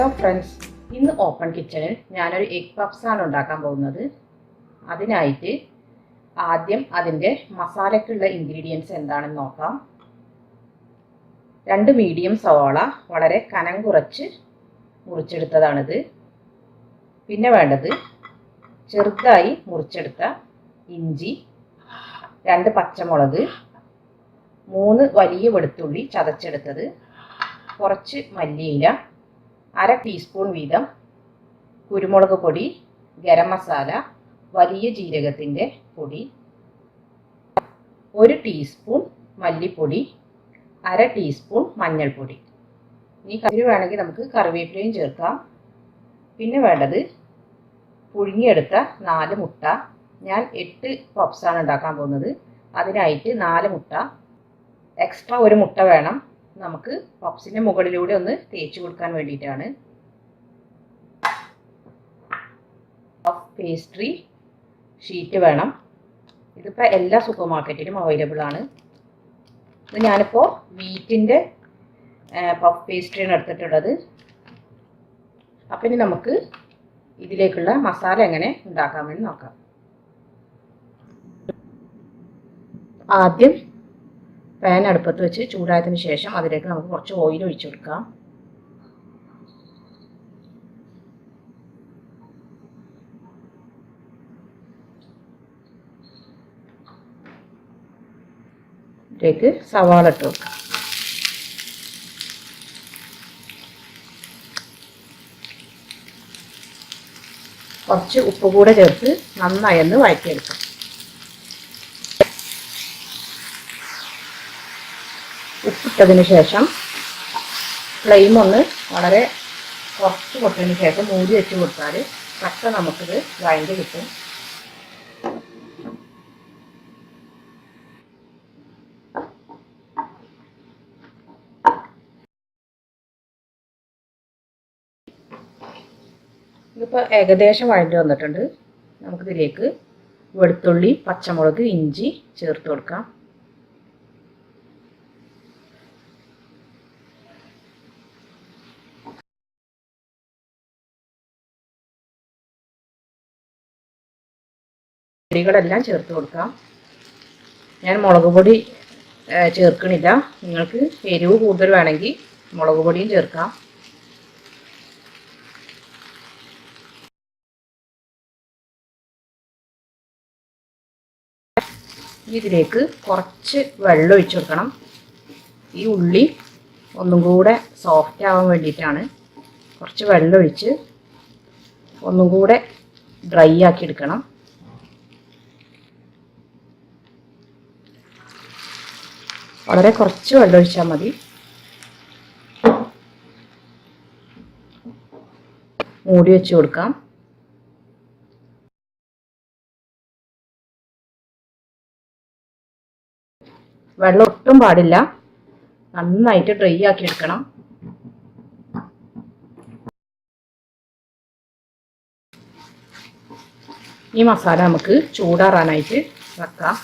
Hello friends, ഇന്ന് open കിച്ചണിൽ ഞാനൊരു എഗ് പഫ്സാണ് ഉണ്ടാക്കാൻ പോകുന്നത്. അതിനായിട്ട് ആദ്യം അതിൻ്റെ മസാലയ്ക്കുള്ള ഇൻഗ്രീഡിയൻസ് എന്താണെന്ന് നോക്കാം. 2 മീഡിയം സവാള വളരെ കനം കുറച്ച് മുറിച്ചെടുത്തതാണിത്. പിന്നെ വേണ്ടത് ചെറുതായി മുറിച്ചെടുത്ത ഇഞ്ചി, 2 പച്ചമുളക്, 3 വലിയ വെളുത്തുള്ളി ചതച്ചെടുത്തത്, കുറച്ച് മല്ലിയില, 1/2 ടീസ്പൂൺ വീതം കുരുമുളക് പൊടി, ഗരം മസാല, വലിയ ജീരകത്തിൻ്റെ പൊടി, 1 ടീസ്പൂൺ മല്ലിപ്പൊടി, 1/2 ടീസ്പൂൺ മഞ്ഞൾപ്പൊടി. ഈ കറി വേണമെങ്കിൽ നമുക്ക് കറിവേപ്പിലയും ചേർക്കാം. പിന്നെ വേണ്ടത് പുഴുങ്ങിയെടുത്ത 4 മുട്ട. ഞാൻ 8 പഫ്സാണ് ഉണ്ടാക്കാൻ പോകുന്നത്. അതിനായിട്ട് 4 മുട്ട, എക്സ്ട്രാ 1 മുട്ട വേണം നമുക്ക് പഫ്സിൻ്റെ മുകളിലൂടെ ഒന്ന് തേച്ച് കൊടുക്കാൻ വേണ്ടിയിട്ടാണ്. പഫ് പേസ്ട്രി ഷീറ്റ് വേണം. ഇതിപ്പോൾ എല്ലാ സൂപ്പർ മാർക്കറ്റിലും അവൈലബിൾ ആണ്. ഇത് ഞാനിപ്പോൾ വീറ്റിൻ്റെ പഫ് പേസ്ട്രിയാണ് എടുത്തിട്ടുള്ളത്. അപ്പം ഇനി നമുക്ക് ഇതിലേക്കുള്ള മസാല എങ്ങനെ ഉണ്ടാക്കാമെന്ന് നോക്കാം. ആദ്യം പാൻ അടുപ്പത്ത് വെച്ച് ചൂടായതിനു ശേഷം അതിലേക്ക് നമുക്ക് കുറച്ച് ഓയിൽ ഒഴിച്ചു കൊടുക്കാം. ഇതിലേക്ക് സവാള ഇട്ട് കൊടുക്കാം. കുറച്ച് ഉപ്പ് കൂടെ ചേർത്ത് നന്നായി ഒന്ന് വഴറ്റിയെടുക്കാം. ഉപ്പിട്ടതിന് ശേഷം ഫ്ലെയിം ഒന്ന് വളരെ കുറച്ച് കൊടുത്തതിന് ശേഷം മൂടി വെച്ച് കൊടുത്താൽ പെട്ടെന്ന് നമുക്കിത് വഴണ്ടി കിട്ടും. ഇതിപ്പോൾ ഏകദേശം വഴണ്ടി വന്നിട്ടുണ്ട്. നമുക്കിതിലേക്ക് വെളുത്തുള്ളി, പച്ചമുളക്, ഇഞ്ചി ചേർത്ത് കൊടുക്കാം. പൊടികളെല്ലാം ചേർത്ത് കൊടുക്കാം. ഞാൻ മുളക് പൊടി ചേർക്കണില്ല. നിങ്ങൾക്ക് എരിവ് കൂടുതൽ വേണമെങ്കിൽ മുളക് പൊടിയും ചേർക്കാം. ഇതിലേക്ക് കുറച്ച് വെള്ളം ഒഴിച്ചു കൊടുക്കണം. ഈ ഉള്ളി ഒന്നും കൂടെ സോഫ്റ്റ് ആവാൻ വേണ്ടിയിട്ടാണ്. കുറച്ച് വെള്ളം ഒഴിച്ച് ഒന്നും കൂടെ ഡ്രൈ ആക്കി എടുക്കണം. വളരെ കുറച്ച് വെള്ളം ഒഴിച്ചാൽ മതി. മൂടി വെച്ച് കൊടുക്കാം. വെള്ളം ഒട്ടും പാടില്ല. നന്നായിട്ട് ഡ്രൈ ആക്കി എടുക്കണം. ഈ മസാല നമുക്ക് ചൂടാറാനായിട്ട് വെക്കാം.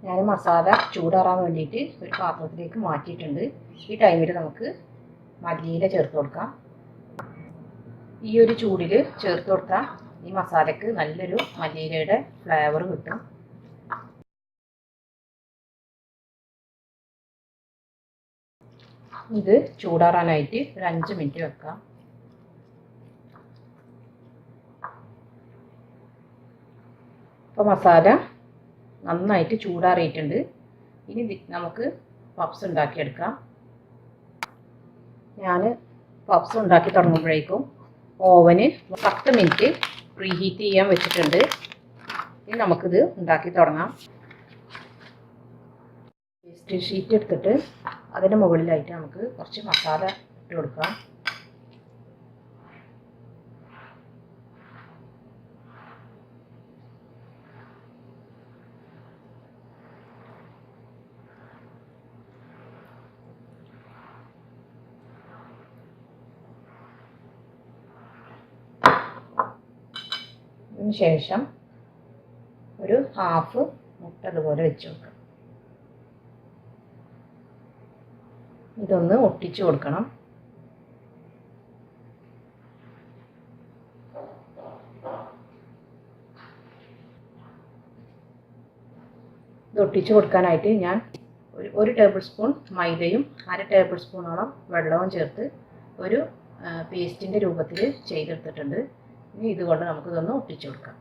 ഞാൻ മസാല ചൂടാറാൻ വേണ്ടിയിട്ട് ഒരു പാത്രത്തിലേക്ക് മാറ്റിയിട്ടുണ്ട്. ഈ ടൈമിൽ നമുക്ക് മല്ലിയില ചേർത്ത് കൊടുക്കാം. ഈ ഒരു ചൂടിൽ ചേർത്ത് കൊടുത്താൽ ഈ മസാലയ്ക്ക് നല്ലൊരു മല്ലിയിലയുടെ ഫ്ലേവർ കിട്ടും. ഇത് ചൂടാറാനായിട്ട് ഒരു 5 മിനിറ്റ് വെക്കാം. അപ്പോൾ മസാല നന്നായിട്ട് ചൂടാറിയിട്ടുണ്ട്. ഇനി നമുക്ക് പഫ്സ് ഉണ്ടാക്കിയെടുക്കാം. ഞാൻ പഫ്സ് ഉണ്ടാക്കി തുടങ്ങുമ്പോഴേക്കും ഓവന് 10 മിനിറ്റ് പ്രീഹീറ്റ് ചെയ്യാൻ വെച്ചിട്ടുണ്ട്. ഇനി നമുക്കിത് ഉണ്ടാക്കി തുടങ്ങാം. പേസ്റ്റ് ഷീറ്റ് എടുത്തിട്ട് അതിൻ്റെ മുകളിലായിട്ട് നമുക്ക് കുറച്ച് മസാല ഇട്ട് കൊടുക്കാം. ശേഷം ഒരു ഹാഫ് മുട്ട അതുപോലെ വെച്ച് വെക്കാം. ഇതൊന്ന് ഒട്ടിച്ചു കൊടുക്കണം. ഇത് ഒട്ടിച്ചു കൊടുക്കാനായിട്ട് ഞാൻ ഒരു ടേബിൾ സ്പൂൺ മൈദയും 1/2 ടേബിൾ സ്പൂണോളം വെള്ളവും ചേർത്ത് ഒരു പേസ്റ്റിൻ്റെ രൂപത്തിൽ ചെയ്തെടുത്തിട്ടുണ്ട്. ഇനി ഇതുകൊണ്ട് നമുക്കിതൊന്ന് ഒട്ടിച്ചു കൊടുക്കാം.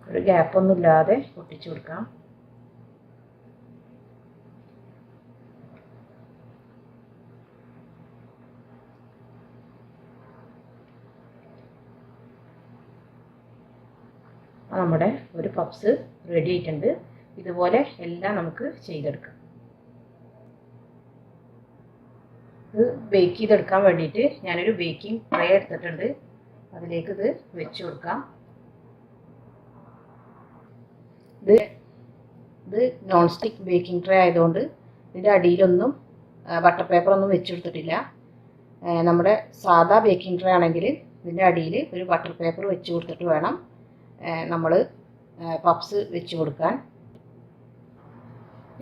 ഒരു ഗ്യാപ്പൊന്നും ഇല്ലാതെ ഒട്ടിച്ചു കൊടുക്കാം. നമ്മുടെ ഒരു പപ്സ് റെഡി ആയിട്ടുണ്ട്. ഇതുപോലെ എല്ലാം നമുക്ക് ചെയ്തെടുക്കാം. ഇത് ബേക്ക് ചെയ്തെടുക്കാൻ വേണ്ടിയിട്ട് ഞാനൊരു ബേക്കിംഗ് ട്രേ എടുത്തിട്ടുണ്ട്. അതിലേക്ക് ഇത് വെച്ച് കൊടുക്കാം. ഇത് നോൺ സ്റ്റിക്ക് ബേക്കിംഗ് ട്രേ ആയതുകൊണ്ട് ഇതിൻ്റെ അടിയിലൊന്നും ബട്ടർ പേപ്പറൊന്നും വെച്ചെടുത്തിട്ടില്ല. നമ്മുടെ സാധാ ബേക്കിംഗ് ട്രേ ആണെങ്കിൽ ഇതിൻ്റെ അടിയിൽ ഒരു ബട്ടർ പേപ്പർ വെച്ച് കൊടുത്തിട്ട് വേണം നമ്മൾ പപ്സ് വെച്ച് കൊടുക്കാൻ.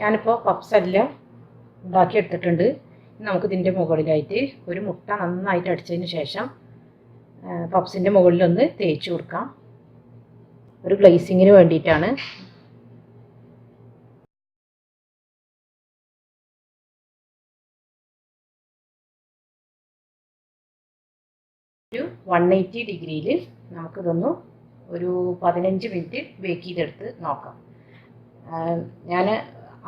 ഞാനിപ്പോൾ പപ്സ് എല്ലാം ഉണ്ടാക്കിയെടുത്തിട്ടുണ്ട്. നമുക്കിതിൻ്റെ മുകളിലായിട്ട് ഒരു മുട്ട നന്നായിട്ട് അടിച്ചതിന് ശേഷം പപ്സിൻ്റെ മുകളിലൊന്ന് തേച്ച് കൊടുക്കാം. ഒരു ഗ്ലേസിങ്ങിന് വേണ്ടിയിട്ടാണ്. ഒരു 180 ഡിഗ്രിയിൽ നമുക്കിതൊന്ന് ഒരു 15 മിനിറ്റ് ബേക്ക് ചെയ്തെടുത്ത് നോക്കാം. ഞാൻ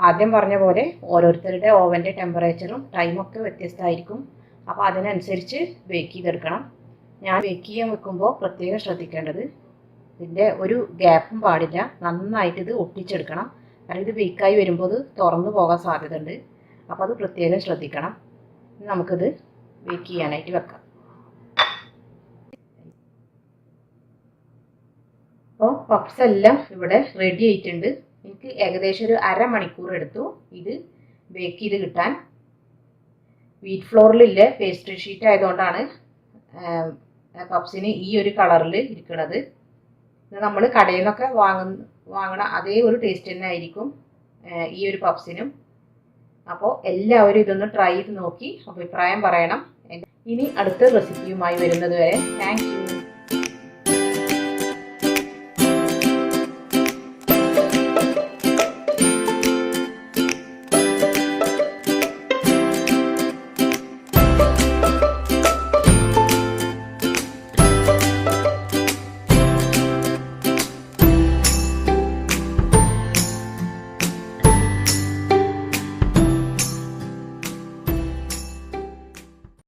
ആദ്യം പറഞ്ഞ പോലെ ഓരോരുത്തരുടെ ഓവൻ്റെ ടെമ്പറേച്ചറും ടൈമൊക്കെ വ്യത്യസ്തമായിരിക്കും. അപ്പോൾ അതിനനുസരിച്ച് ബേക്ക് ചെയ്തെടുക്കണം. ഞാൻ ബേക്ക് ചെയ്യാൻ വെക്കുമ്പോൾ പ്രത്യേകം ശ്രദ്ധിക്കേണ്ടത് ഇതിൻ്റെ ഒരു ഗ്യാപ്പും പാടില്ല. നന്നായിട്ട് ഇത് ഒട്ടിച്ചെടുക്കണം. കാരണം ഇത് ബേക്കായി വരുമ്പോൾ ഇത് തുറന്നു പോകാൻ സാധ്യതയുണ്ട്. അപ്പോൾ അത് പ്രത്യേകം ശ്രദ്ധിക്കണം. നമുക്കിത് ബേക്ക് ചെയ്യാനായിട്ട് വെക്കാം. അപ്പോൾ പപ്സ് എല്ലാം ഇവിടെ റെഡി ആയിട്ടുണ്ട്. എനിക്ക് ഏകദേശം ഒരു അരമണിക്കൂർ എടുത്തു ഇത് ബേക്ക് ചെയ്ത് കിട്ടാൻ. വീറ്റ് ഫ്ലോറിലില്ല പേസ്ട്രി ഷീറ്റ് ആയതുകൊണ്ടാണ് പപ്സിന് ഈ ഒരു കളറിൽ ഇരിക്കുന്നത്. ഇത് നമ്മൾ കടയിൽ നിന്നൊക്കെ വാങ്ങണ അതേ ഒരു ടേസ്റ്റ് തന്നെ ആയിരിക്കും ഈ ഒരു പപ്സിനും. അപ്പോൾ എല്ലാവരും ഇതൊന്ന് ട്രൈ ചെയ്ത് നോക്കി അഭിപ്രായം പറയണം. ഇനി അടുത്ത റെസിപ്പിയുമായി വരുന്നത് വരെ താങ്ക് യു.